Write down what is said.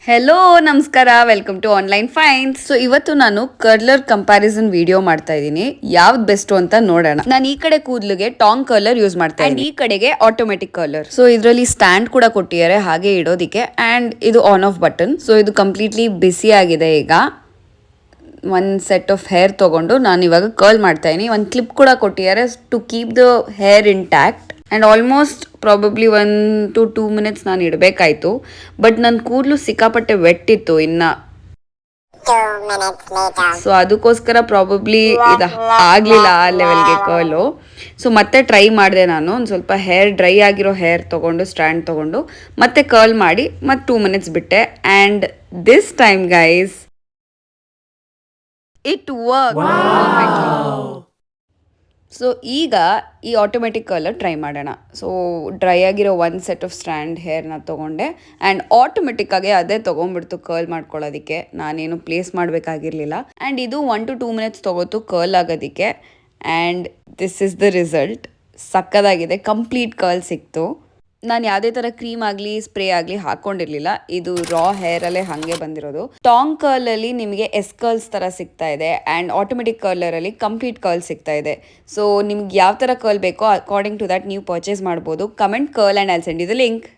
Hello ನಮಸ್ಕಾರ, welcome to online ಫೈನ್ಸ್. So ಇವತ್ತು ನಾನು ಕರ್ಲರ್ ಕಂಪ್ಯಾರಿಸನ್ ವಿಡಿಯೋ ಮಾಡ್ತಾ ಇದ್ದೀನಿ. ಯಾವ್ದು ಬೆಸ್ಟ್ ಅಂತ ನೋಡೋಣ. ನಾನು ಈ ಕಡೆ ಕೂದಲಿಗೆ ಟಾಂಗ್ ಕರ್ಲರ್ ಯೂಸ್ ಮಾಡ್ತಾ ಇದ್ದೀನಿ, ಈ ಕಡೆಗೆ ಆಟೋಮೆಟಿಕ್ ಕರ್ಲರ್. ಸೊ ಇದರಲ್ಲಿ ಸ್ಟ್ಯಾಂಡ್ ಕೂಡ ಕೊಟ್ಟಿದ್ದಾರೆ ಹಾಗೆ ಇಡೋದಿಕ್ಕೆ, ಅಂಡ್ ಇದು ಆನ್ ಆಫ್ ಬಟನ್. ಸೊ ಇದು ಕಂಪ್ಲೀಟ್ಲಿ ಬಿಸಿ ಆಗಿದೆ. ಈಗ ಒಂದು ಸೆಟ್ ಆಫ್ ಹೇರ್ ತೊಗೊಂಡು ನಾನು ಇವಾಗ ಕರ್ಲ್ ಮಾಡ್ತಾ ಇದೀನಿ. ಒಂದು ಕ್ಲಿಪ್ ಕೂಡ ಕೊಟ್ಟಿದ್ದಾರೆ to keep the hair intact. And almost probably 1 to 2 minutes ನಾನು ಇಡಬೇಕಾಯ್ತು. ಬಟ್ ನನ್ನ ಕೂದಲು ಸಿಕ್ಕಾಪಟ್ಟೆ ವೆಟ್ಟಿತ್ತು ಇನ್ನು. ಸೊ ಅದಕ್ಕೋಸ್ಕರ ಪ್ರಾಬಬ್ಲಿ ಇದು ಆಗಲಿಲ್ಲ ಆ ಲೆವೆಲ್ಗೆ ಕರ್ಲು. ಸೊ ಮತ್ತೆ ಟ್ರೈ ಮಾಡಿದೆ ನಾನು. ಒಂದು ಸ್ವಲ್ಪ ಹೇರ್ ಡ್ರೈ ಆಗಿರೋ ಹೇರ್ ತೊಗೊಂಡು ಸ್ಟ್ಯಾಂಡ್ ತೊಗೊಂಡು ಮತ್ತೆ ಕರ್ಲ್ ಮಾಡಿ ಮತ್ತೆ 2 minutes ಬಿಟ್ಟೆ. And this time guys it work perfectly. So ಈಗ ಈ ಆಟೋಮೆಟಿಕ್ ಕರ್ಲರ್ ಟ್ರೈ ಮಾಡೋಣ. ಸೊ ಡ್ರೈ ಆಗಿರೋ ಒಂದು ಸೆಟ್ ಆಫ್ ಸ್ಟ್ಯಾಂಡ್ ಹೇರ್ನ ತೊಗೊಂಡೆ ಆ್ಯಂಡ್ ಆಟೋಮೆಟಿಕ್ಕಾಗಿ ಅದೇ ತೊಗೊಂಡ್ಬಿಡ್ತು ಕರ್ಲ್ ಮಾಡ್ಕೊಳ್ಳೋದಕ್ಕೆ. ನಾನೇನು ಪ್ಲೇಸ್ ಮಾಡಬೇಕಾಗಿರಲಿಲ್ಲ. ಆ್ಯಂಡ್ ಇದು 1 to 2 minutes ತೊಗೋತು ಕರ್ಲ್ ಆಗೋದಕ್ಕೆ. And this is the result. ಸಕ್ಕದಾಗಿದೆ, ಕಂಪ್ಲೀಟ್ ಕರ್ಲ್ ಸಿಕ್ತು. ನಾನು ಯಾವುದೇ ಥರ ಕ್ರೀಮ್ ಆಗಲಿ ಸ್ಪ್ರೇ ಆಗಲಿ ಹಾಕ್ಕೊಂಡಿರಲಿಲ್ಲ. ಇದು ರಾ ಹೇರಲ್ಲೇ ಹಾಗೆ ಬಂದಿರೋದು. ಟಾಂಗ್ ಕರ್ಲಲ್ಲಿ ನಿಮಗೆ ಕರ್ಲ್ಸ್ ಥರ ಸಿಗ್ತಾ ಇದೆ ಆ್ಯಂಡ್ ಆಟೋಮೆಟಿಕ್ ಕರ್ಲರಲ್ಲಿ ಕಂಪ್ಲೀಟ್ ಕರ್ಲ್ ಸಿಗ್ತಾ ಇದೆ. ಸೊ ನಿಮ್ಗೆ ಯಾವ ಥರ ಕರ್ಲ್ ಬೇಕೋ ಅಕಾರ್ಡಿಂಗ್ ಟು ದ್ಯಾಟ್ ನೀವು ಪರ್ಚೇಸ್ ಮಾಡ್ಬೋದು. Comment curl and I'll send you the link.